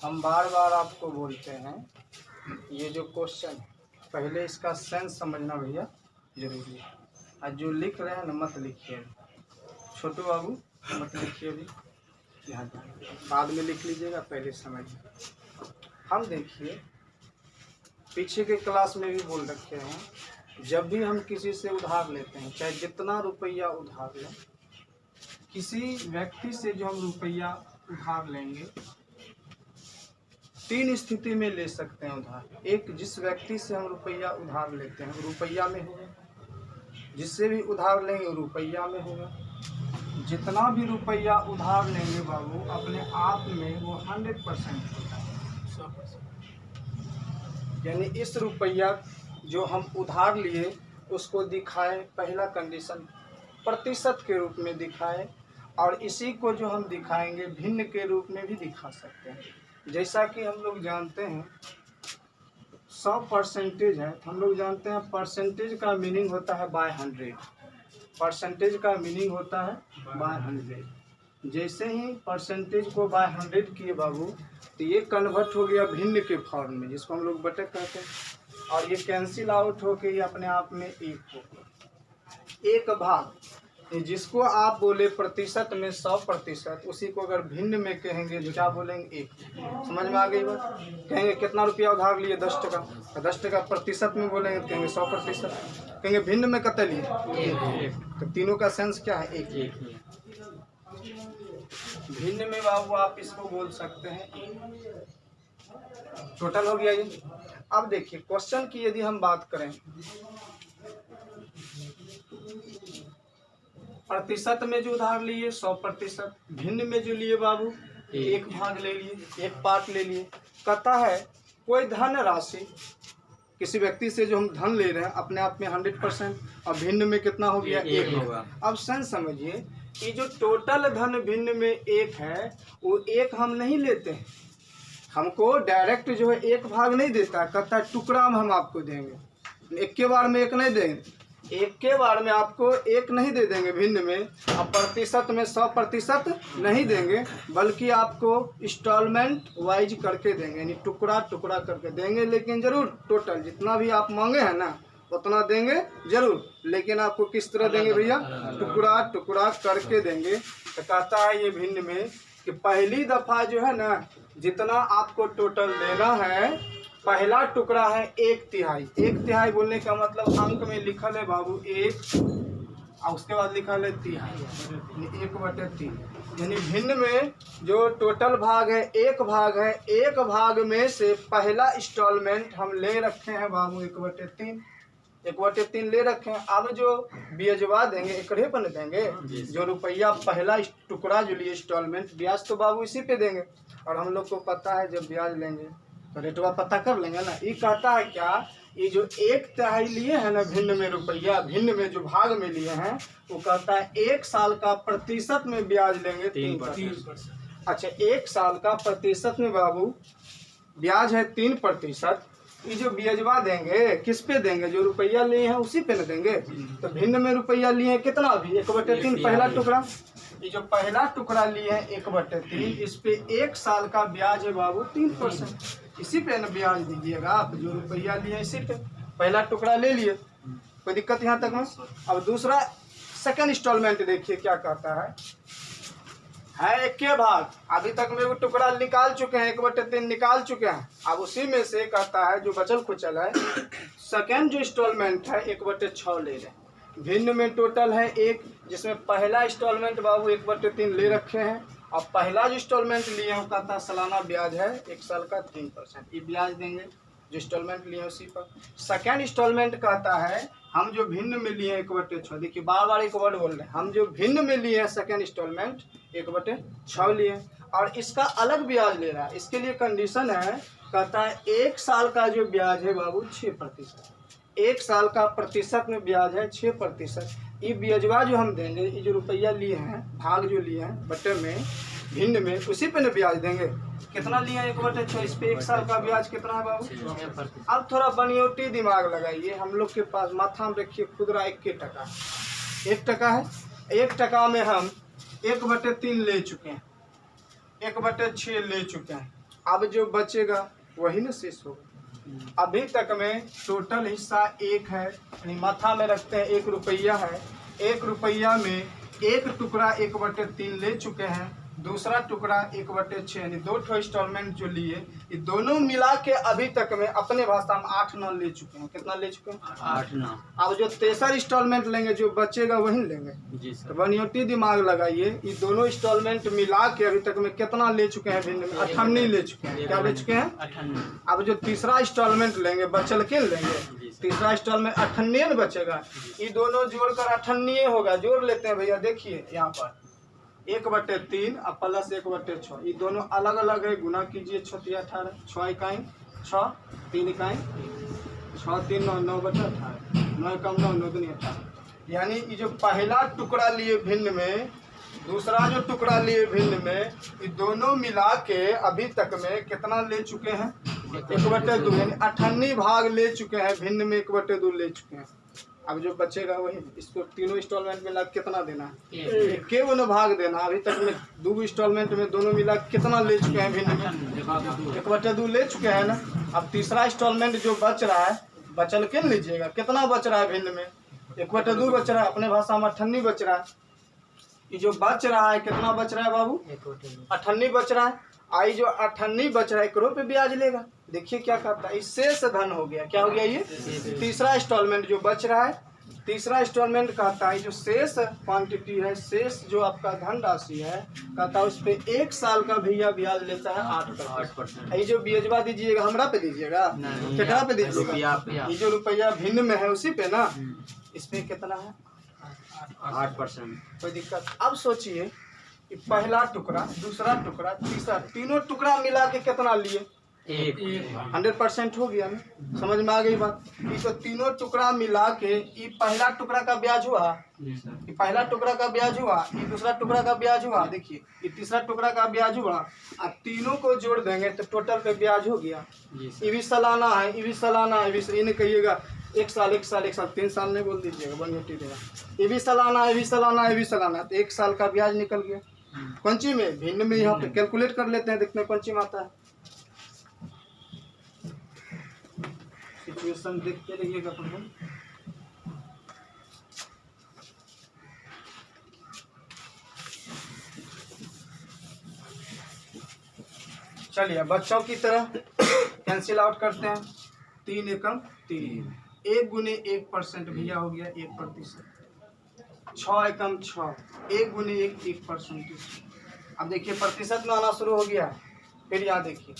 हम बार बार आपको बोलते हैं, ये जो क्वेश्चन है पहले इसका सेंस समझना भैया जरूरी है। और जो लिख रहे हैं ना मत लिखिए, छोटू बाबू मत लिखिए भी, यहाँ बाद में लिख लीजिएगा, पहले समझिए। हम देखिए पीछे के क्लास में भी बोल रखे हैं, जब भी हम किसी से उधार लेते हैं, चाहे जितना रुपया उधार लें, किसी व्यक्ति से जो हम रुपया उधार लेंगे, तीन स्थिति में ले सकते हैं उधार। एक, जिस व्यक्ति से हम रुपया उधार लेते हैं रुपया में होगा, जिससे भी उधार लेंगे रुपया में होगा। जितना भी रुपया उधार लेंगे बाबू अपने आप में वो 100% होता है, 100%। यानी इस रुपया जो हम उधार लिए उसको दिखाए, पहला कंडीशन प्रतिशत के रूप में दिखाए, और इसी को जो हम दिखाएंगे भिन्न के रूप में भी दिखा सकते हैं। जैसा कि हम लोग जानते हैं 100% है, हम लोग जानते हैं परसेंटेज का मीनिंग होता है बाय 100, परसेंटेज का मीनिंग होता है बाय 100। जैसे ही परसेंटेज को बाय 100 किए बाबू तो ये कन्वर्ट हो गया भिन्न के फॉर्म में, जिसको हम लोग बटे कहते हैं, और ये कैंसिल आउट होके ये अपने आप में एक हो गया। एक भाग जिसको आप बोले प्रतिशत में 100%, उसी को अगर भिन्न में कहेंगे तो क्या बोलेंगे? एक। समझ में आ गई बात? कहेंगे कितना रुपया उधार लिए? 10 टका, तो 10 टका प्रतिशत में बोलेंगे तो कहेंगे 100%, कहेंगे भिन्न में कितना लिए? एक। तो तीनों का सेंस क्या है? एक। भिन्न में बाबू आप इसको बोल सकते हैं टोटल हो गया ये। अब देखिए क्वेश्चन की यदि हम बात करें, प्रतिशत में जो उधार लिए 100%, भिन्न में जो लिए बाबू एक भाग ले लिए, एक पार्ट ले लिए। कहता है कोई धन राशि किसी व्यक्ति से जो हम धन ले रहे हैं अपने आप में 100%, और भिन्न में कितना हो गया? एक होगा। अब सेंस समझिए कि जो टोटल धन भिन्न में एक है वो एक हम नहीं लेते हैं, हमको डायरेक्ट जो है एक भाग नहीं देता, कहता है टुकड़ा में हम आपको देंगे, एक के बार में एक नहीं देंगे, एक के बार में आपको एक नहीं दे देंगे भिन्न में, अब प्रतिशत में 100% नहीं देंगे, बल्कि आपको इंस्टॉलमेंट वाइज करके देंगे, यानी टुकड़ा टुकड़ा करके देंगे। लेकिन जरूर टोटल जितना भी आप मांगे हैं ना उतना देंगे जरूर, लेकिन आपको किस तरह देंगे भैया? टुकड़ा टुकड़ा करके देंगे। तो कहता है ये भिन्न में कि पहली दफ़ा जो है ना जितना आपको टोटल देना है, पहला टुकड़ा है 1/3। 1/3 बोलने का मतलब अंक में लिखल है बाबू 1, और उसके बाद लिखल है 1/3, 1/3। यानी भिन्न में जो टोटल भाग है एक भाग है, एक भाग में से पहला इंस्टॉलमेंट हम ले रखे हैं बाबू 1/3, 1/3 ले रखे हैं। अब जो ब्याजवा देंगे एकड़े पर देंगे, जो रुपया पहला टुकड़ा जो लिए इंस्टॉलमेंट, ब्याज तो बाबू इसी पे देंगे। और हम लोग को पता है जब ब्याज लेंगे तो रेटवा पता कर लेंगे ना। ये कहता है क्या, ये जो 1/3 लिए हैं ना भिन्न में रुपया, भिन्न में जो भाग में लिए हैं, वो कहता है 1 साल का प्रतिशत में ब्याज लेंगे 3%। अच्छा 1 साल का प्रतिशत में बाबू ब्याज है 3%। ये जो ब्याजवा देंगे किस पे देंगे? जो रुपया लिए हैं उसी पे न देंगे। तो भिन्न में रुपया लिए हैं कितना भी? 1/3 पहला टुकड़ा। ये जो पहला टुकड़ा लिए हैं 1/3, इस पे 1 साल का ब्याज है बाबू 3%, इसी पे न ब्याज दीजिएगा आप। जो रुपया लिए हैं इसी पे पहला टुकड़ा ले लिए, कोई दिक्कत यहाँ तक में? अब दूसरा सेकंड इंस्टॉलमेंट देखिए क्या कहता है एक के भाग। अभी तक में वो टुकड़ा निकाल चुके हैं, 1/3 निकाल चुके हैं। अब उसी में से कहता है जो बचल खुचल है, सेकंड जो इंस्टॉलमेंट है 1/6 ले रहे हैं। भिन्न में टोटल है 1, जिसमें पहला इंस्टॉलमेंट बाबू 1/3 ले रखे हैं, और पहला जो इंस्टॉलमेंट लिए हैं कहता सालाना ब्याज है 1 साल का 3%, ये ब्याज देंगे जो इंस्टॉलमेंट लिए हैं उसी पर। सेकेंड इंस्टॉलमेंट कहता है हम जो भिन्न में लिए हैं 1/6, देखिए बार बार एक वर्ड बोल रहे हैं, हम जो भिन्न में लिए हैं सेकेंड इंस्टॉलमेंट 1/6 लिए, और इसका अलग ब्याज ले रहा है। इसके लिए कंडीशन है, कहता है 1 साल का जो ब्याज है बाबू 6%, 1 साल का प्रतिशत में ब्याज है 6%। ये ब्याजवा जो हम देंगे, ये जो रुपया लिए हैं भाग जो लिए हैं बटे में भिन्न में, उसी पे न ब्याज देंगे। कितना लिए हैं? 1/6, इस पे 1 साल का ब्याज कितना है बाबू? 6%। अब थोड़ा बनियोटी दिमाग लगाइए, हम लोग के पास माथा में रखिए खुदरा 1 टका, 1 टका है, 1 टका में हम 1/3 ले चुके हैं, 1/6 ले चुके हैं, अब जो बचेगा वही ना शेष होगा। अभी तक में टोटल हिस्सा 1 है, यानी माथा में रखते हैं 1 रुपया है। 1 रुपया में एक टुकड़ा 1/3 ले चुके हैं, दूसरा टुकड़ा 1/6, यानी 2 इंस्टॉलमेंट जो लिए, ये दोनों मिला के अभी तक में अपने भाषा में 8/9 ले चुके हैं। कितना ले चुके हैं? 8/9। अब जो तेसर इंस्टॉलमेंट लेंगे, जो बचेगा वही लेंगे जी सर। तो बनयोटी दिमाग लगाइए, ये दोनों इंस्टॉलमेंट मिला के अभी तक में कितना ले चुके हैं? भिन्न में 98 ले चुके हैं। क्या ले चुके हैं? 98। अब जो तीसरा इंस्टॉलमेंट लेंगे, बचल के लेंगे, तीसरा इंस्टॉलमेंट 98 बचेगा, ये दोनों जोड़कर 98 होगा। जोड़ लेते हैं भैया, देखिए यहाँ पर 1/3 और प्लस 1/6, ये दोनों अलग अलग है। गुना कीजिए, 6 × 18, 6 इकाई 6, 3 इकाई 6, 3 9, 9/18, 9 कम 9, 9 दूनी 18। यानी ये जो पहला टुकड़ा लिए भिन्न में, दूसरा जो टुकड़ा लिए भिन्न में, ये दोनों मिला के अभी तक में कितना ले चुके हैं? 1/2, यानी 98 भाग ले चुके हैं। भिन्न में 1/2 ले चुके हैं। अब जो बचेगा वही, इसको तीनों इंस्टॉलमेंट में लग कितना देना है? 1 भाग देना। अभी तक में 2 इंस्टॉलमेंट में दोनों मिला कितना ले चुके हैं? भिन्न में 1/2 ले चुके हैं ना। अब तीसरा इंस्टॉलमेंट जो बच रहा है, बचल के लीजिएगा, कितना बच रहा है? भिन्न में 1/2 बच रहा है, अपने भाषा में 98 बच रहा है। ये जो बच रहा है कितना बच रहा है बाबू? 98 बच रहा है। आई जो 98 बच रहा है, 1 रुपये ब्याज लेगा। देखिए क्या करता है, इससे शेष धन हो गया। क्या हो गया? ये तीसरा इंस्टॉलमेंट जो बच रहा है, तीसरा इंस्टॉलमेंट कहता है जो शेष क्वांटिटी है, शेष जो आपका धन राशि है, कहता है उस पे 1 साल का भैया ब्याज लेता है 8%। ये जो ब्याजवा दीजिएगा हमरा पे दीजिएगा, कितना पे दीजिएगा? ये जो रुपया भिन्न में है उसी पे ना, इस पे कितना है? 8%। कोई दिक्कत? अब सोचिए, पहला टुकड़ा, दूसरा टुकड़ा, तीसरा, तीनों टुकड़ा मिला के कितना लिए? 100% हो गया ना। समझ में आ गई बात? ये तो तीनों टुकड़ा मिला के, ये पहला टुकड़ा का ब्याज हुआ, ये पहला टुकड़ा का ब्याज हुआ, ये दूसरा टुकड़ा का ब्याज हुआ, देखिए ये तीसरा टुकड़ा का ब्याज हुआ। अब तीनों को जोड़ देंगे तो टोटल पे ब्याज हो गया। ये भी सालाना है, ये भी सालाना है, ये नहीं कहिएगा 1 साल 1 साल 1 साल, 3 साल नहीं बोल दीजिएगा, बनयोटी देगा। ये भी सालाना, ये भी सालाना, ये भी सालाना, तो 1 साल का ब्याज निकल गया। पंची में, भिन्न में, यहाँ पे कैलकुलेट कर लेते हैं, देखते हैं पंची में आता है। सिचुएशन देखते रहिएगा अपन। चलिए बच्चों की तरह कैंसिल आउट करते हैं। 3 एकम 3, 1 गुने 1% भैया हो गया 1%। 6 एकम 6, 1 गुने 1%। अब देखिए प्रतिशत में आना शुरू हो गया। फिर यहाँ देखिए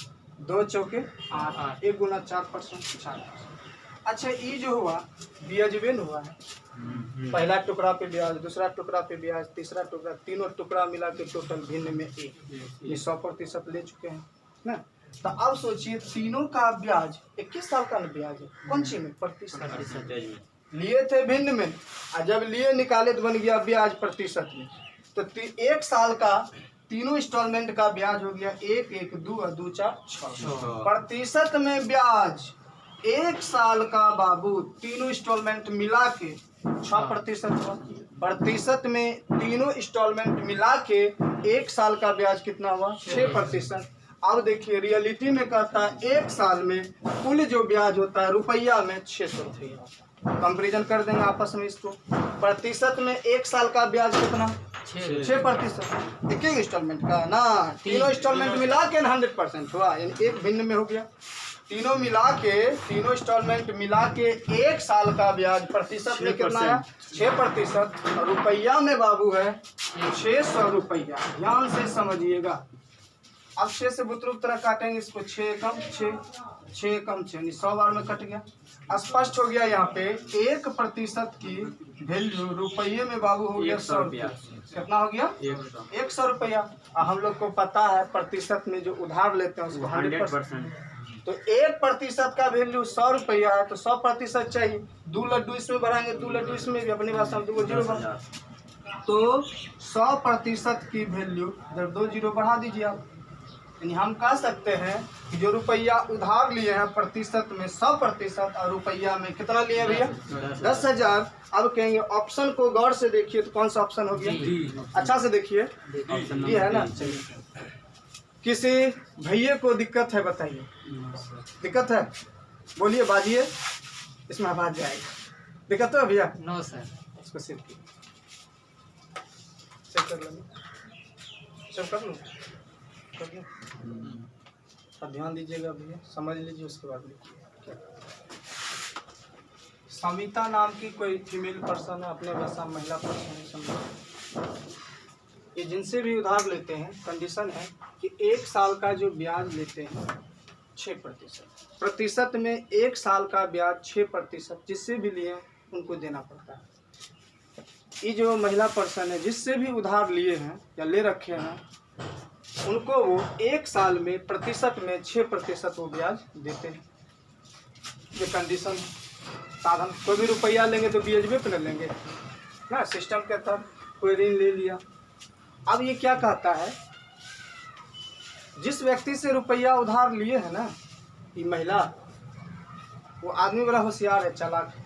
2 चौके 8, 1 गुना 4%, 4%। अच्छा, ये जो हुआ ब्याजवेन हुआ है। पहला टुकड़ा पे ब्याज, दूसरा टुकड़ा पे ब्याज, तीसरा टुकड़ा, तीनों टुकड़ा मिला के टोटल भिन्न में 1, ये 100% ले चुके हैं ना। तो अब सोचिए तीनों का ब्याज 21 साल का ब्याज है। कौन सी में? प्रतिशत लिए थे भिन्न में, और जब लिए निकाले तो बन गया ब्याज प्रतिशत में। तो 1 साल का तीनों इंस्टॉलमेंट का ब्याज हो गया 1, 1, 2, 2, 4, 6। प्रतिशत में ब्याज 1 साल का बाबू तीनों इंस्टॉलमेंट मिला के 6% हुआ। प्रतिशत में तीनों इंस्टॉलमेंट मिला के 1 साल का ब्याज कितना हुआ? 6%। अब देखिए रियलिटी में कहता है 1 साल में कुल जो ब्याज होता है रुपया में 600 रुपया। कंपेरिजन कर देंगे आपस में इसको। प्रतिशत में 1 साल का ब्याज कितना? 6%। एक इंस्टॉलमेंट का ना, तीनों इंस्टॉलमेंट मिला के 100% हुआ, यानी 1 भिन्न में हो गया। तीनों मिला के, तीनों इंस्टॉलमेंट मिला के 1 साल का ब्याज प्रतिशत में कितना है? 6%। और रुपया में बाबू है 600 रुपया। ध्यान से समझिएगा। अब 6 से बुतरुक तरह काटेंगे इसको, 6 कम 6, 6 कम 6, 100 बार में कट गया। स्पष्ट हो गया यहाँ पे 1% की वैल्यू रुपये में बाबू हो गया 100 रुपया। कितना हो गया? 100 रुपया। हम लोग को पता है प्रतिशत में जो उधार लेते हैं उसको 100%। तो 1% का वैल्यू 100 रुपया है, तो 100% चाहिए। 2 लड्डू इसमें बढ़ाएंगे, 2 लड्डू इसमें भी, अपनी भाषा में 2 जीरो बढ़ा, तो 100% की वैल्यू इधर 2 जीरो बढ़ा दीजिए आप। यानी हम कह सकते हैं कि जो रुपया उधार लिए हैं प्रतिशत में 100%, और रुपया में कितना लिए भैया? 10,000। अब कहेंगे ऑप्शन को गौर से देखिए, तो कौन सा ऑप्शन हो गया? अच्छा से देखिए, ये है ना। चलिए किसी भैया को दिक्कत है, बताइए दिक्कत है, बोलिए बाजिए, इसमें आवाज जाएगा। दिक्कत है भैया? No sir. इसको सेव कर लेंगे, सेव कर लूँ, कर लूँ। अब ध्यान दीजिएगा भैया, समझ लीजिए, उसके बाद लिखिए। समिता नाम की कोई फीमेल पर्सन है, अपने भाषा महिला पर्सन है, समझो। ये जिनसे भी उधार लेते हैं, कंडीशन है कि 1 साल का जो ब्याज लेते हैं 6% में 1 साल का ब्याज 6% जिससे भी लिए उनको देना पड़ता है। ये जो महिला पर्सन है जिससे भी उधार लिए हैं या ले रखे हैं, उनको वो 1 साल में प्रतिशत में 6% वो ब्याज देते हैं। ये कंडीशन है, साधन। कोई भी रुपया लेंगे तो ब्याज पे न लेंगे ना, सिस्टम के तहत कोई ऋण ले लिया। अब ये क्या कहता है, जिस व्यक्ति से रुपया उधार लिए है ना, ये महिला, वो आदमी बड़ा होशियार है, चालाक है।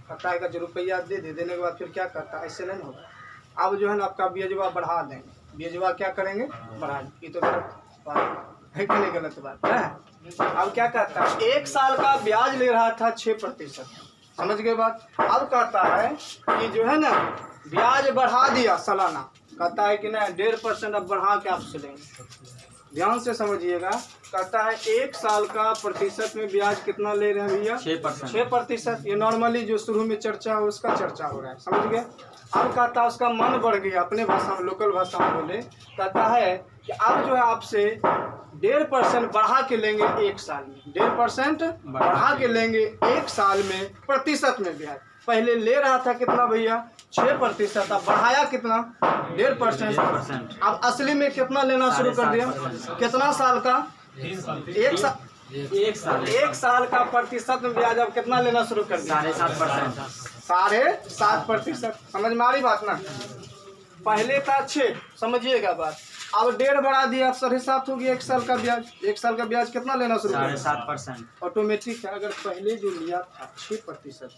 कहता है कि जो रुपया देने के बाद फिर क्या करता है, ऐसे नहीं होगा। अब जो है ना आपका ब्याजवा बढ़ा देंगे, ब्याजवा क्या करेंगे, बढ़ा देंगे। ये तो गलत बात है कि नहीं, गलत बात है। अब क्या कहता है, 1 साल का ब्याज ले रहा था 6%, समझ गए बात। अब कहता है कि जो है ना ब्याज बढ़ा दिया सालाना, कहता है कि ना 1.5% अब बढ़ा के आपसे लेंगे। ध्यान से समझिएगा, कहता है 1 साल का प्रतिशत में ब्याज कितना ले रहे हैं भैया, 6%। ये नॉर्मली जो शुरू में चर्चा हो उसका चर्चा हो रहा है, समझ गए। अब कहता है उसका मन बढ़ गया, अपने भाषा में, लोकल भाषा में बोले, कहता है कि अब जो है आपसे 1.5% बढ़ा के लेंगे 1 साल में, 1.5% बढ़ा के लेंगे 1 साल में प्रतिशत में ब्याज। पहले ले रहा था कितना भैया, 6%, अब बढ़ाया कितना, 1.5%। अब असली में कितना लेना शुरू कर दिया, कितना साल का, 1 साल का प्रतिशत में ब्याज अब कितना लेना शुरू कर दिया, 7.5%। समझ में आ रही बात ना। पहले था 6, समझिएगा बात। अब 1.5 बढ़ा दिया, अब 7.5 हो गया 1 साल का ब्याज। 1 साल का ब्याज कितना लेना शुरू कर दिया, 7.5%। ऑटोमेटिक है। अगर पहले जो लिया था 6%,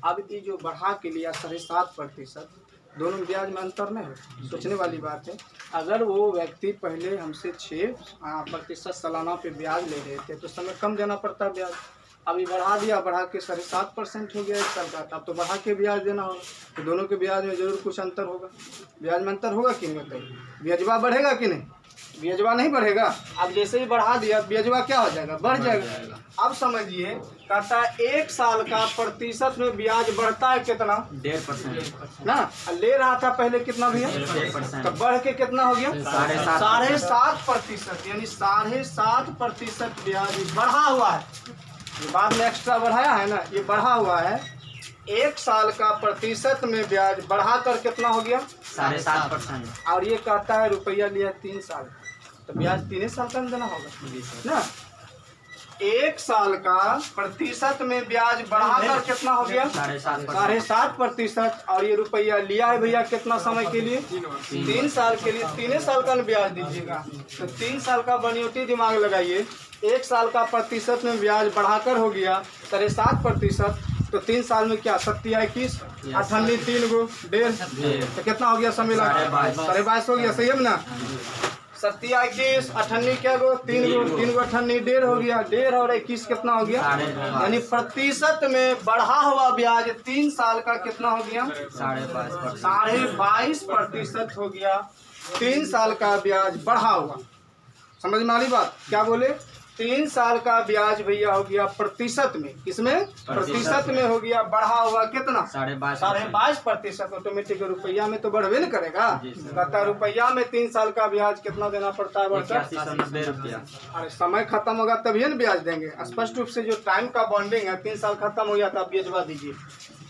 अब ये जो बढ़ा के लिया 7.5%, दोनों में ब्याज में अंतर नहीं है। सोचने वाली बात है। अगर वो व्यक्ति पहले हमसे 6% सालाना पे ब्याज ले रहे थे तो समय कम देना पड़ता है ब्याज। अभी बढ़ा दिया, बढ़ा के 7.5% हो गया 1 साल का, तब तो बढ़ा के ब्याज देना होगा। तो दोनों के ब्याज में जरूर कुछ अंतर होगा। ब्याज में अंतर होगा कि नहीं, बताइए। ब्याजवा बढ़ेगा कि नहीं, ब्याजवा नहीं बढ़ेगा। अब जैसे ही बढ़ा दिया ब्याजवा क्या हो जाएगा, बढ़ जाएगा। अब समझिए, कहता है 1 साल का प्रतिशत में ब्याज बढ़ता है कितना, 1.5% ना। ले रहा था पहले कितना भैया, 1.5%, तो बढ़ के कितना हो गया, 7.5%। यानी 7.5% ब्याज बढ़ा हुआ है। ये बाद में एक्स्ट्रा बढ़ाया है ना, ये बढ़ा हुआ है। 1 साल का प्रतिशत में ब्याज बढ़ाकर कितना हो गया, 7.5%। और ये कहता है रुपया लिया 3 साल, तो ब्याज 3 साल का देना होगा ना। 1 साल का प्रतिशत में ब्याज बढ़ाकर कितना हो गया, 7.5%। और ये रुपया लिया है भैया कितना समय के लिए, 3 साल के लिए। 3 साल का ब्याज दीजिएगा, तो 3 साल का बनियोटी दिमाग लगाइए। 1 साल का प्रतिशत में ब्याज बढ़ाकर हो गया 7.5%, तो 3 साल में क्या, 7×21, 98 3 गो 1.5, तो कितना हो गया समय लगा, 22.5 हो गया, सही है ना। 7×21, 98 क्या गो, 3 गो 98 1.5 हो गया, 1.5 और 21 कितना हो गया, यानी प्रतिशत में बढ़ा हुआ ब्याज 3 साल का कितना हो गया, 22.5% हो गया। 3 साल का ब्याज बढ़ा हुआ, समझ में आ रही बात। क्या बोले, 3 साल का ब्याज भैया हो गया प्रतिशत में, किसमें, प्रतिशत में हो गया बढ़ा हुआ कितना, 22.5%। ऑटोमेटिक रुपया में तो बढ़वे न करेगा। कहता रुपया में 3 साल का ब्याज कितना देना पड़ता है, बढ़कर 8190 रुपया। अरे समय खत्म होगा तभी न ब्याज देंगे। स्पष्ट रूप से जो टाइम का बॉन्डिंग है, 3 साल खत्म हो जाता है, ब्याजवा दीजिए।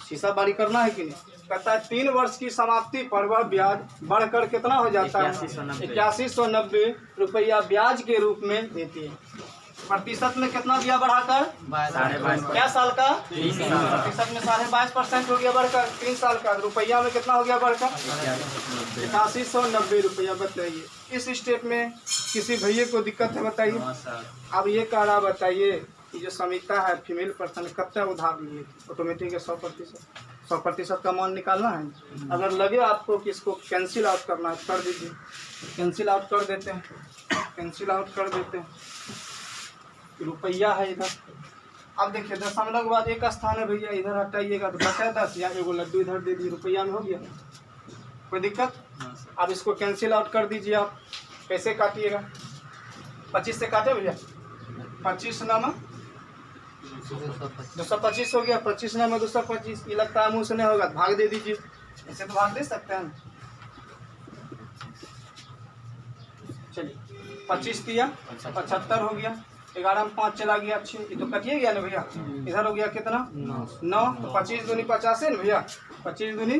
शीशा बारी करना है कि नहीं। कहता है 3 वर्ष की समाप्ति पर वह ब्याज बढ़कर कितना हो जाता है, 8190 रुपया ब्याज के रूप में देती है। प्रतिशत में कितना दिया बढ़ाकर, 22.5। क्या साल का, 3 साल। प्रतिशत में 22.5% हो गया बढ़कर 3 साल का। रुपया में कितना हो गया बढ़कर, 8190 रुपया। बताइए इस स्टेप में किसी भैया को दिक्कत है, बताइए। अब ये कह रहा, बताइए जो समिता है फीमेल पर्सन, कब तक उधार लिए, ऑटोमेटिक है 100% का मान निकालना है। अगर लगे आपको कि इसको कैंसिल आउट करना है, कर दीजिए, कैंसिल आउट कर देते हैं। कैंसिल आउट कर देते हैं। रुपया है इधर। अब देखिए दशमलव के बाद एक स्थान है भैया, इधर हटाइएगा तो बचा 10 या एगो लड्डू इधर दे दिए, रुपया में हो गया। कोई दिक्कत? अब इसको कैंसिल आउट कर दीजिए आप। कैसे काटिएगा? 25 से काटे भैया। 25 नामा 225 हो गया। 25 नामा 225। ये लगता है मुँह से नहीं होगा, भाग दे दीजिए। ऐसे तो भाग दे सकते हैं। चलिए 25 दिया 75 हो गया। 11 में 5 चला गया 6, ये तो कटिए गया ना भैया। इधर हो गया कितना 9। तो 25 दूनी 50 है ना भैया। 25 दूनी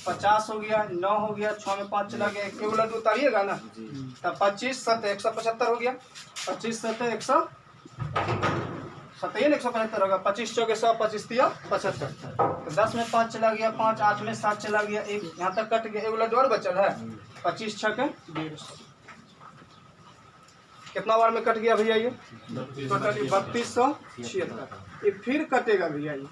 50 हो गया। 9 हो गया। 6 में 5 चला गया। एक लड्डू उतारिएगा ना, तब 25 7 175 हो गया। 25 7 175 होगा। 25 चौके 100, 25 दिया 75। तो 10 में 5 चला गया 5, 8 में 7 चला गया 1, यहाँ तक कट गया। एक लड्डू और बचल है। 25 6 150। कितना बार में कट गया भैया ये? टोटली 3276। ये फिर कटेगा भैया ये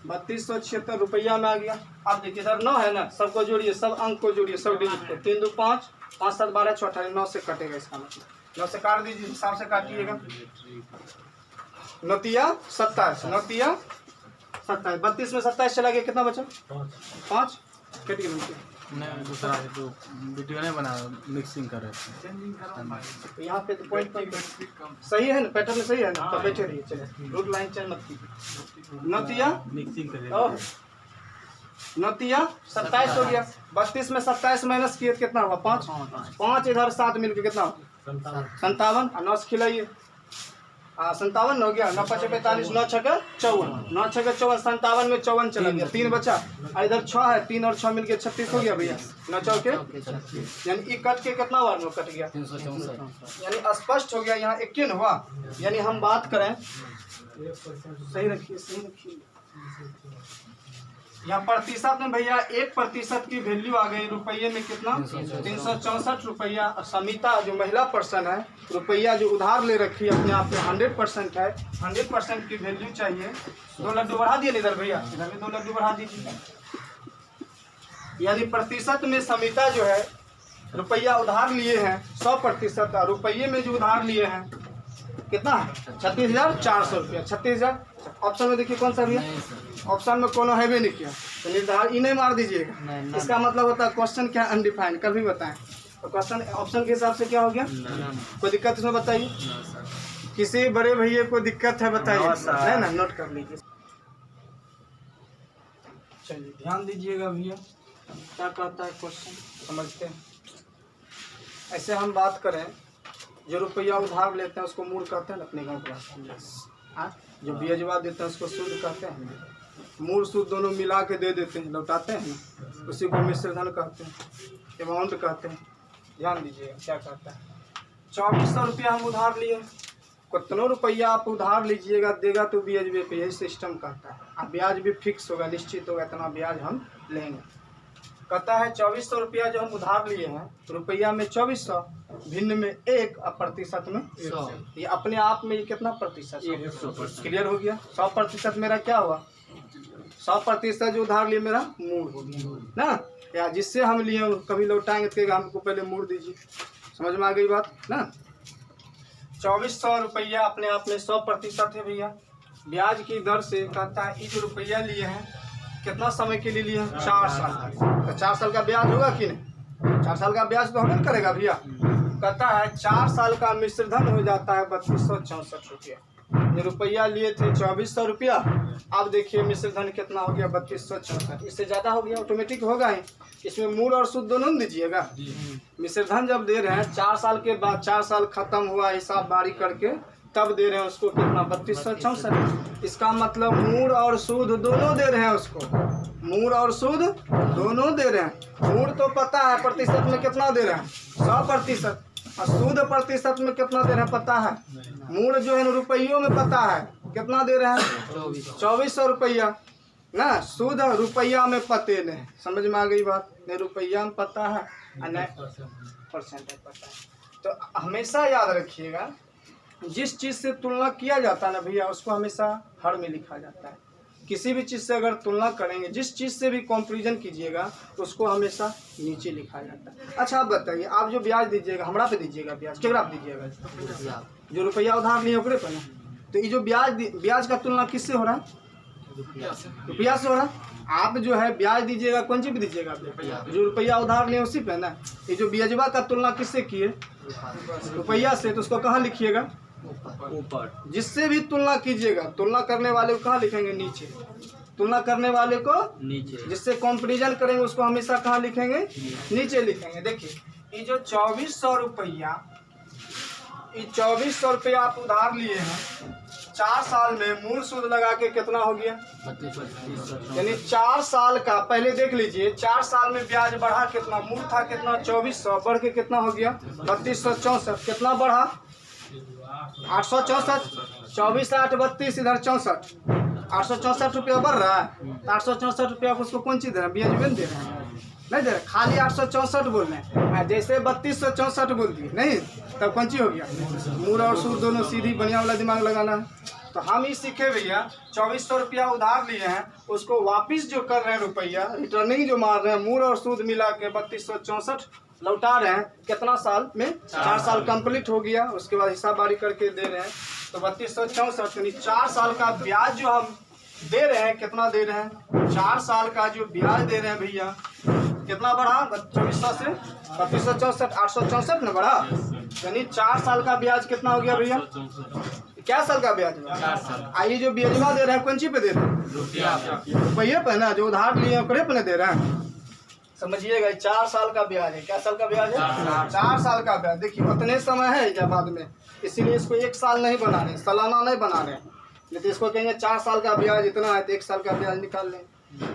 3276 रुपया में आ गया। अब देखिए इधर 9 है ना, सबको जोड़िए, सब अंक को जोड़िए, सब डिजिट को। 3 2 5 5 7 12 6 18 9 से कटेगा। इसका मतलब 9 से काट दीजिए, हिसाब से काटिएगा। 9 तिया 27, 9 तिया 27। 32 में 27 चला गया, कितना बचा? 5 कट गया। नहीं दूसरा तो वीडियो नहीं बना, मिक्सिंग कर रहे थे। यहाँ पे तो पॉइंट सही है ना, पैटर्न सही है ना, तो बैठे रहिए। चलिए रूट लाइन चेंज मत कीजिए। नतिया मिक्सिंग कर रहे थे। नतिया 27 हो गया। 32 में 27 माइनस किए कितना हुआ? 5 5 इधर 7 मिलकर कितना हुआ? 57। और 9 से खिलाइए। 57 हो गया। 9 5 45 9 6 54, 9 6 54, 57 में 54 चला गया। 3 बचा और इधर 6 है। 3 और 6 मिलके 36 हो गया भैया। 9 चौके, यानी ये कट के कितना बार में कट गया? 364। यानी स्पष्ट हो गया। यहाँ 21 हुआ। यानी हम बात करें, सही रखिए सही रखिए। यहाँ प्रतिशत में भैया 1% की वैल्यू आ गई। रुपये में कितना? 364 रुपया। समिता जो महिला पर्सन है, रुपया जो उधार ले रखी है अपने आप में 100% है। 100% की वैल्यू चाहिए। 2 लड्डू बढ़ा दिए इधर भैया, इधर भी 2 लड्डू बढ़ा दीजिए। यानी प्रतिशत में समिता जो है रुपया उधार लिए हैं 100%, और रुपये में जो उधार लिए हैं कितना है? 36,400 रुपया। 36,000। ऑप्शन में देखिए कौन सा भैया? ऑप्शन में कोनो है भी नहीं किया, तो निर्धार ही नहीं मार दीजिएगा। इसका मतलब होता है क्वेश्चन क्या? अनडिफाइंड। कल भी बताएं तो क्वेश्चन ऑप्शन के हिसाब से क्या हो गया? कोई दिक्कत इसमें बताइए? किसी बड़े भैया को दिक्कत है बताइए? है ना, नोट कर लीजिए। चलिए ध्यान दीजिएगा भैया, क्या कहता है क्वेश्चन, समझते हैं। ऐसे हम बात करें, जो रुपया उधार लेते हैं उसको मूल कहते हैं अपने गाँव के भाषा में। जो ब्याजवा देते हैं उसको सूद कहते हैं। मूल सूद दोनों मिला के दे देते हैं, लौटाते हैं ना, उसी को मिश्र धन कहते हैं, अमाउंट कहते हैं। ध्यान दीजिएगा क्या कहता है। 2400 रुपया हम उधार लिए। कितना रुपया आप उधार लीजिएगा देगा तो ब्याज पे, यही सिस्टम कहता है। अब ब्याज भी फिक्स होगा, निश्चित होगा, इतना ब्याज हम लेंगे। कहता है 2400 रुपया जो हम उधार लिए हैं, रुपया में 2400, भिन्न में 1 और प्रतिशत में 100। ये अपने आप में ये कितना प्रतिशत? 100%। क्लियर हो गया। 100% मेरा क्या हुआ? 100% जो उधार लिए मेरा मूल हो गया ना, या जिससे हम लिए कभी लौटाएंगे तो हमको पहले मूल दीजिए। समझ में आ गई बात ना? 2400 रुपया अपने आप में 100% है भैया। ब्याज की दर से कहता है ये जो रुपया लिए हैं कितना समय के लिए लिए हैं? 4 साल। तो 4 साल का ब्याज होगा कि नहीं? 4 साल का ब्याज तो हमें करेगा भैया। कहता है 4 साल का मिश्र धन हो जाता है 3264 रुपया। ये रुपया लिए थे 2400 रुपया, अब देखिए मिश्र धन कितना हो गया? 3264। इससे ज़्यादा हो गया, ऑटोमेटिक होगा ही। इसमें मूल और सूद दोनों दीजिएगा। मिश्र धन जब दे रहे हैं 4 साल के बाद, 4 साल खत्म हुआ हिसाब बारी करके तब दे रहे हैं उसको कितना? 3264। इसका मतलब मूल और सूद दोनों दे रहे हैं उसको। मूल और सूद दोनों दे रहे हैं। मूल तो पता है प्रतिशत में कितना दे रहे हैं? 100%। और सूद प्रतिशत में कितना दे रहे हैं पता है? मूल जो है रुपयों में पता है कितना दे रहे हैं? 2400 रुपया ना। सूद रुपया में पते नहीं। समझ में आ गई बात? नहीं रुपया में पता है और नहीं परसेंटेज पता है। तो हमेशा याद रखिएगा, जिस चीज़ से तुलना किया जाता है ना भैया, उसको हमेशा हर में लिखा जाता है। किसी भी चीज़ से अगर तुलना करेंगे, जिस चीज़ से भी कंपैरिजन कीजिएगा उसको हमेशा नीचे लिखा जाता है। अच्छा आप बताइए, आप जो ब्याज दीजिएगा हमरा पे दीजिएगा, ब्याज केकरा पे दीजिएगा? जो रुपया उधार लिए ओकरे पे ना। तो ये जो ब्याज का तुलना किससे हो रहा है? रुपया से हो रहा है। आप जो है ब्याज दीजिएगा कौन सी पे दीजिएगा? जो रुपया उधार लिए उसी पे ना। ये जो ब्याजवा का तुलना किससे किए? रुपया से। तो उसको कहाँ लिखिएगा? ऊपर। जिससे भी तुलना कीजिएगा, तुलना करने वाले को कहाँ लिखेंगे? नीचे। तुलना करने वाले को नीचे। जिससे कंपैरिजन करेंगे उसको हमेशा कहाँ लिखेंगे? नीचे लिखेंगे। देखिए ये जो 2400 रुपया, ये 2400 रुपया आप उधार लिए हैं, 4 साल में मूल सूद लगा के कितना हो गया? यानी 4 साल का, पहले देख लीजिए 4 साल में ब्याज बढ़ा कितना? मूल था कितना? 2400, बढ़ के कितना हो गया? 3264। कितना बढ़ा? 864। 24 8 32, इधर 64, 864 रुपया बढ़ रहा है। तो 864 रुपया को उसको कौन चीज दे रहे हैं? ब्याज में दे रहे हैं? नहीं दे रहे, खाली 864 बोल रहे हैं। जैसे 3264 बोल दिए नहीं, तब कौन ची हो गया? मूल और सूद दोनों सीधी बढ़िया वाला दिमाग लगाना है। तो हम ही सीखे भैया, 2400 रुपया उधार लिए हैं, उसको वापिस जो कर रहे हैं रुपया, रिटर्निंग जो मार रहे हैं, मूल और सूद मिला के 3264 लौटा रहे हैं। कितना साल में? 4 साल कंप्लीट हो गया। उसके बाद हिसाब बारी करके दे रहे हैं। तो 3264 यानी 4 साल का ब्याज जो हम दे रहे हैं, कितना दे रहे हैं? 4 साल का जो ब्याज दे रहे हैं भैया, कितना बढ़ा? 2400 से 3264, 864 न बढ़ा। यानी 4 साल का ब्याज कितना हो गया भैया? क्या साल का ब्याज? 4 साल। आइए जो ब्याजवा दे रहे हैं कौन सी पे दे रहे हैं? रुपये पे ना। जो उधार लिए ओकरे पे दे रहे हैं। समझिएगा 4 साल का ब्याज है। क्या साल का ब्याज है? 4 साल का ब्याज। देखिए उतने समय है इजाबाद में, इसीलिए इसको 1 साल नहीं बना रहे, सालाना नहीं बना रहे। नहीं तो इसको कहेंगे 4 साल का ब्याज इतना है तो 1 साल का ब्याज निकाल लें।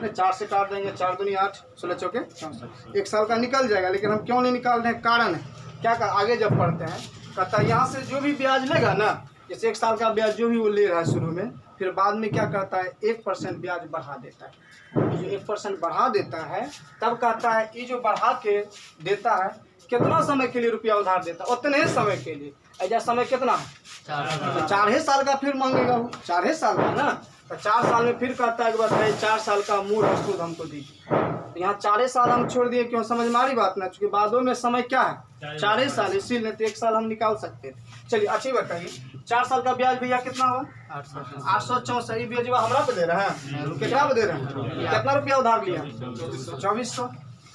4 से काट देंगे, 4 दूनी 8, 16 चौके 64, 1 साल का निकल जाएगा। लेकिन हम क्यों नहीं निकाल रहे हैं? कारण है क्या का? आगे जब पढ़ते हैं कहता है यहाँ से जो भी ब्याज लेगा ना, जैसे 1 साल का ब्याज जो भी वो ले रहा है शुरू में, फिर बाद में क्या करता है? 1% ब्याज बढ़ा देता है। जो 1% बढ़ा देता है तब कहता है ये जो बढ़ा के देता है, कितना समय के लिए रुपया उधार देता है? उतने समय के लिए। ऐसा समय कितना है? 4 ही साल का फिर मांगेगा वो, 4 ही साल का ना। तो 4 साल में फिर कहता है कि बस भाई 4 साल का मूल और सूद हमको दीजिए। तो यहाँ 4 साल हम छोड़ दिए, क्यों? समझ मारी बात ना, चूंकि बादों में समय क्या है? 4 साल, इसीलिए तो 1 साल हम निकाल सकते थे। चलिए अच्छी बताइए, 4 साल का ब्याज भैया कितना हुआ? 864। ब्याजवा हमरा पे दे रहे हैं, कितना पे दे रहे हैं? कितना रुपया उधार लिया? 2400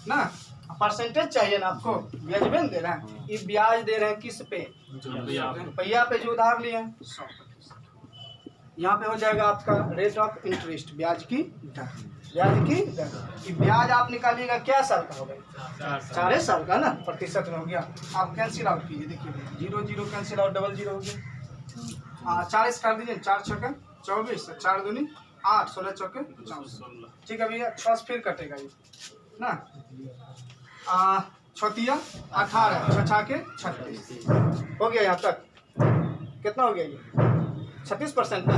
ना। परसेंटेज चाहिए ना आपको, ब्याज में दे रहे हैं। ये ब्याज दे रहे हैं किस पे? रुपया पे जो उधार लिए हैं 100%। यहाँ पे हो जाएगा आपका रेट ऑफ इंटरेस्ट, ब्याज की दर। ब्याज की दर, ये ब्याज आप निकालिएगा क्या साल का हो गया? 4 साल का ना, प्रतिशत में हो गया। आप कैंसिल आउट कीजिए, देखिए 0 0 कैंसिल आउट, 0 0 हो गया। 40 कर दीजिए, 4 छक्के 24, 4 दूनी 8, 16 चौके 64। ठीक है भैया, 6 फिर कटेगा ये ना। 6 18, 6 छाके 36 हो गया। यहाँ तक कितना हो गया? ये 36% ना।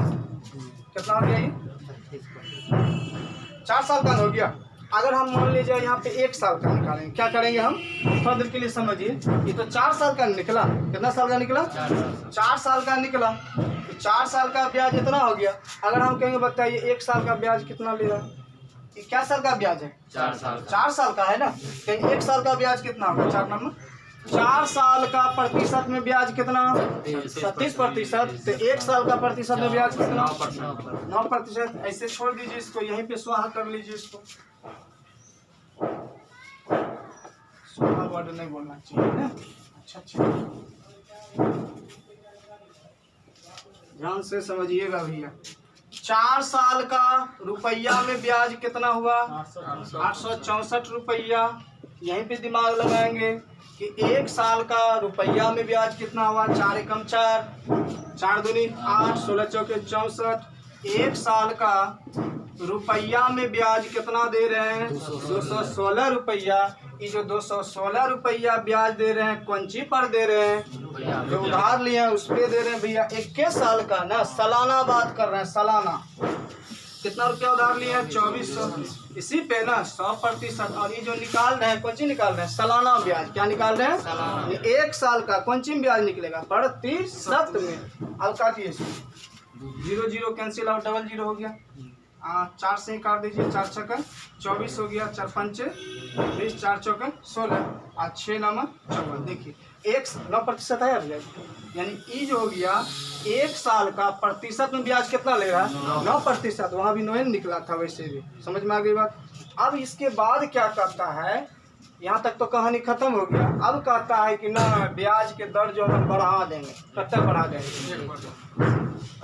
कितना हो गया ये? 4 साल का हो गया। अगर हम मान लीजिए यहाँ पे 1 साल का निकालेंगे, क्या करेंगे हम? थोड़ा देर के लिए समझिए। ये तो 4 साल का निकला। कितना साल का निकला? 4 साल का निकला। तो 4 साल का ब्याज इतना हो गया। अगर हम कहेंगे बताइए 1 साल का ब्याज कितना ले रहा है? ये क्या साल का ब्याज है? 4 साल का है ना। तो 1 साल का ब्याज कितना होगा? 4 नंबर 4 साल का प्रतिशत में ब्याज कितना? 37%। तो 1 साल का प्रतिशत में ब्याज कितना? 9%। ऐसे छोड़ दीजिए इसको, यहीं पे स्वाहा कर लीजिए इसको। स्वाहा वर्ड नहीं बोलना चाहिए ना। अच्छा ध्यान से समझिएगा भैया। 4 साल का रुपया में ब्याज कितना हुआ? 864 रुपया। यहीं पे दिमाग लगाएंगे कि 1 साल का रुपया में ब्याज कितना हुआ? 4 एकम 4, 4 दूनी 8, 16 चौके 64। 1 साल का रुपया में ब्याज कितना दे रहे हैं? 216 रुपया। ये जो 216 रुपया ब्याज दे रहे हैं कौन सी पर दे रहे हैं? जो उधार लिए हैं उस पे दे रहे हैं भैया। 21 साल का ना, सालाना बात कर रहे हैं, सालाना। कितना रुपया उधार लिए हैं? 2400। इसी पे ना 100%। और ये जो निकाल रहे हैं कौन सी निकाल रहे हैं? सालाना ब्याज। क्या निकाल रहे हैं? 1 साल का कौन सी ब्याज निकलेगा? प्रतिशत में। अब काटिए 0 0 कैंसिल आउट, 0 0 हो गया। 4 से ही काट दीजिए, 4 छक्का 24 हो गया, 4 पंचे 20, 4 चौके 16 और 6 9 54। देखिए 9% आया भैया, यानी ई जो हो गया 1 साल का प्रतिशत में ब्याज कितना ले रहा है 9%। वहाँ भी 9 निकला था, वैसे भी समझ में आ गई बात। अब इसके बाद क्या करता है, यहाँ तक तो कहानी खत्म हो गया। अब कहता है कि ना ब्याज के दर जो हम बढ़ा देंगे, कब तक बढ़ा देंगे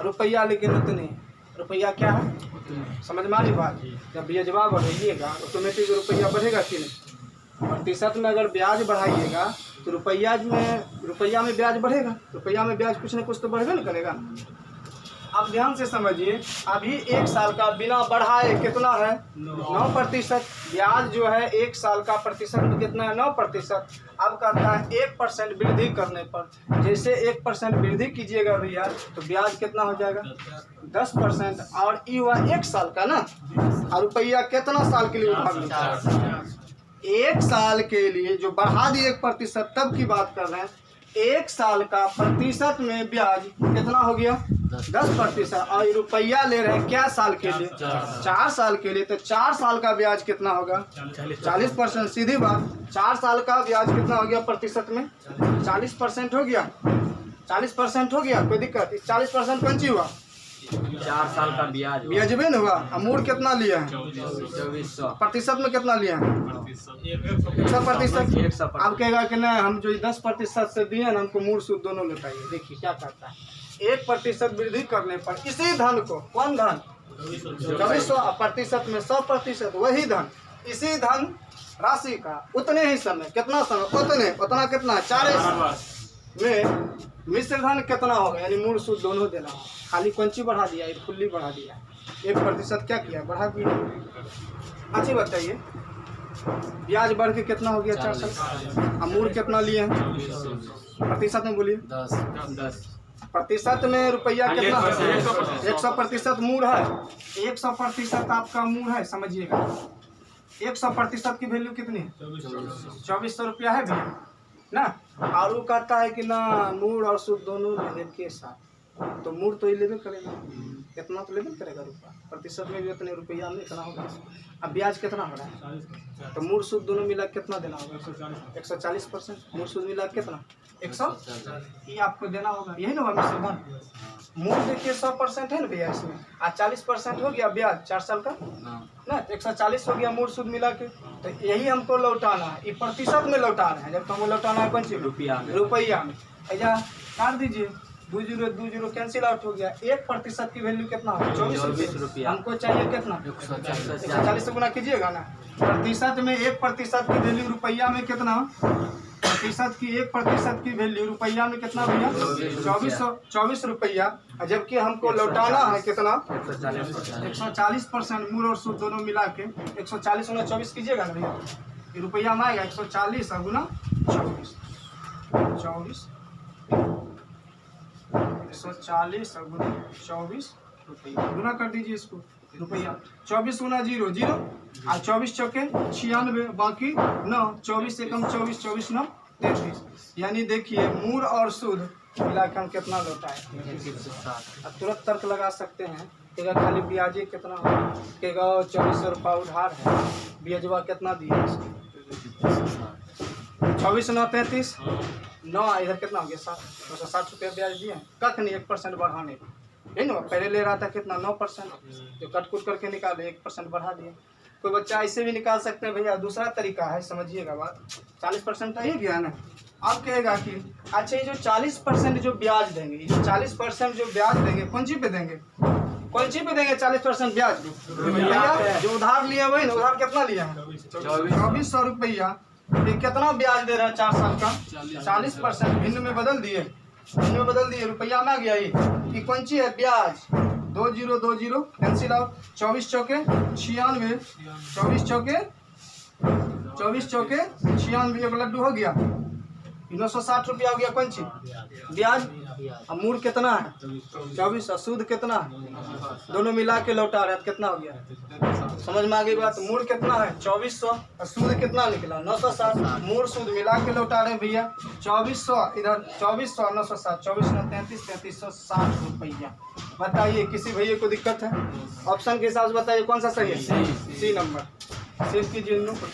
रुपया, लेकिन उतने रुपया क्या है समझ में आ रही बात। जब ब्याजवा बढ़ाइएगा ऑटोमेटिक रुपया बढ़ेगा कि नहीं। प्रतिशत में अगर ब्याज बढ़ाइएगा तो रुपया में ब्याज बढ़ेगा, रुपया में ब्याज कुछ न कुछ तो बढ़बे न करेगा। आप ध्यान से समझिए, अभी 1 साल का बिना बढ़ाए कितना है 9%। ब्याज जो है 1 साल का प्रतिशत में कितना है 9%। अब कहता है 1% वृद्धि करने पर, जैसे 1% वृद्धि कीजिएगा भैया तो ब्याज कितना हो जाएगा 10%। और ये हुआ 1 साल का ना, और रुपया कितना साल के लिए उधार मिलता है 1 साल के लिए जो बढ़ा दिए 1%, तब की बात कर रहे हैं। 1 साल का प्रतिशत में ब्याज कितना हो गया 10%, और रुपया ले रहे हैं क्या साल के लिए 4 साल के लिए, तो 4 साल का ब्याज कितना होगा 40%। सीधी बात, 4 साल का ब्याज कितना हो गया प्रतिशत में 40% हो गया, 40% हो गया, कोई दिक्कत। 40% कौन ची हुआ 4 साल का ब्याज ब्याजबे न हुआ। अमूल कितना लिया है 2400, प्रतिशत में कितना लिया है 100%। अब कहेगा कि नहीं हम जो 10% से दिए ना, हमको मूल सूद दोनों लौटाइए। देखिए क्या करता है, 1% वृद्धि करने पर इसी धन को, कौन धन 2400, प्रतिशत में 100%, वही धन, इसी धन राशि का उतने ही समय, कितना समय उतना कितना 4 में मिश्र धन कितना होगा, यानी मूल सूद दोनों देना। खाली कंची बढ़ा दिया, एक फुल्ली बढ़ा दिया, 1% क्या किया बढ़ा दिया। अच्छी बताइए, ब्याज बढ़ के कितना हो गया 4 साल, अमूल कितना लिए हैं प्रतिशत में बोलिए 10। प्रतिशत में रुपया कितना 100% मूल है, 100% आपका मूल है, समझिएगा 100% की वैल्यू कितनी है 2400 रुपया है भैया ना। और वो कहता है कि ना मूल और सूद दोनों लेने के साथ, तो मूल तो ही लेबे करेगा, कितना तो लेबे करेगा रुपया, प्रतिशत में भी उतने रुपया में इतना होगा। अब ब्याज कितना हो रहा है, तो मूल सूद दोनों मिला कितना देना होगा 140%। मूल सूद मिला कितना 100, ये आपको देना होगा, यही ना हुआ मिश्र धन। मूल देखिए 100% है ना भैया इसमें, आज 40% हो गया ब्याज 4 साल का ना, 140 हो गया मूल सूद मिला के। तो यही हमको लौटाना है, ये प्रतिशत में लौटा रहे हैं, जब हमको लौटाना है कौन सी रुपया में। ऐसा काट दीजिए, 2 कैंसिल आउट हो गया। 1% की वैल्यू कितना हो 24 रुपया, हमको चाहिए कितना 140 से गुना कीजिएगा ना। प्रतिशत में 1% की वैल्यू रुपया में कितना, प्रतिशत की 1% की वैल्यू रुपया में कितना भैया 24 रुपया, जबकि हमको लौटाना है कितना 140%। मूल और सूद दोनों मिला के 140 गुना 24 कीजिएगा ना भैया, रुपया में आएगा 140 गुना 24, 140 गुना 24 रुपया, गुना कर दीजिए इसको रुपया। 24 गुना 0 0 और 24 चौके 96, बाकी 9, 24 से कम 24, 24 9 33। यानी देखिए मूल और सूद मिला के हम कितना लौटा है। अब तुरंत तर्क लगा सकते हैं, कहेगा खाली ब्याजे कितना हो, कहेगा 2400 रुपया उधार है, ब्याजवा कितना दिया 24 9 33 9, इधर कितना हो गया 260 रुपया ब्याज दिए, कख नहीं 1% बढ़ाने को, नहीं ना। पहले ले रहा था कितना 9%, जो कट कुट करके निकाले 1% बढ़ा दिए। कोई बच्चा ऐसे भी निकाल सकते हैं भैया, दूसरा तरीका है, समझिएगा बात। 40% ही गया ना। अब कहेगा कि अच्छा ये जो 40% जो ब्याज देंगे, ये 40% जो ब्याज देंगे कौन सी पे देंगे, कौन सी पे देंगे 40% ब्याज भैया जो उधार लिया वही ना। उधार कितना लिया है 2400 रुपया, ये कितना ब्याज दे रहा है 4 साल का 40%। भिन्न में बदल दिए, रुपया में आ गया ये कौन सी है ब्याज 2020 कैंसिल आउट, 24 चौके 96, 24 चौके 96, एक लड्डू हो गया 960 रुपया हो गया कौन सी ब्याज। अब मूल कितना है 24 और सूद कितना है दोनों मिला के लौटा रहे हैं, तो कितना हो गया समझ में आ गई बात। मूल कितना है 2400 और सूद कितना निकला 960। मूल सूद मिला के लौटा रहे हैं भैया 2400 इधर 2400 और 960 24 9 33 3360 रुपया। बताइए किसी भैया को दिक्कत है? ऑप्शन के हिसाब से बताइए कौन सा सही है? सी नंबर। सेव कीजिए इन लोग को।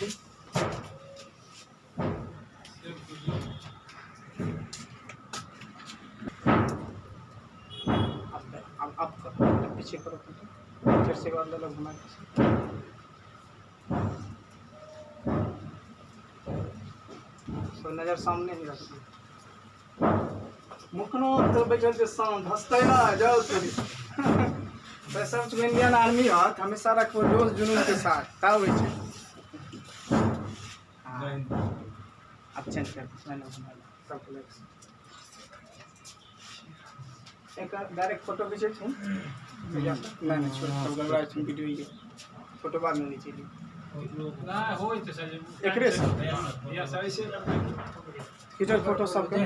अब करो पीछे करो फिर से बार अलग घुमा तो नजर सामने ही रखिए। मुखनो तो बैठल के साउंड हंसते ना जाओ तोरी पैसा में इंडियन आर्मी हाथ हमेशा रखो जोश जुनून के साथ का होइ छै। अब चेंज कर मैंने सब एक डायरेक्ट फोटो खींचे थे नहीं छोड़ गड़बड़ा छै वीडियो ये फोटो बाद में नीचे ली ना होय त सर एकरे से या सही से खींचल फोटो सब के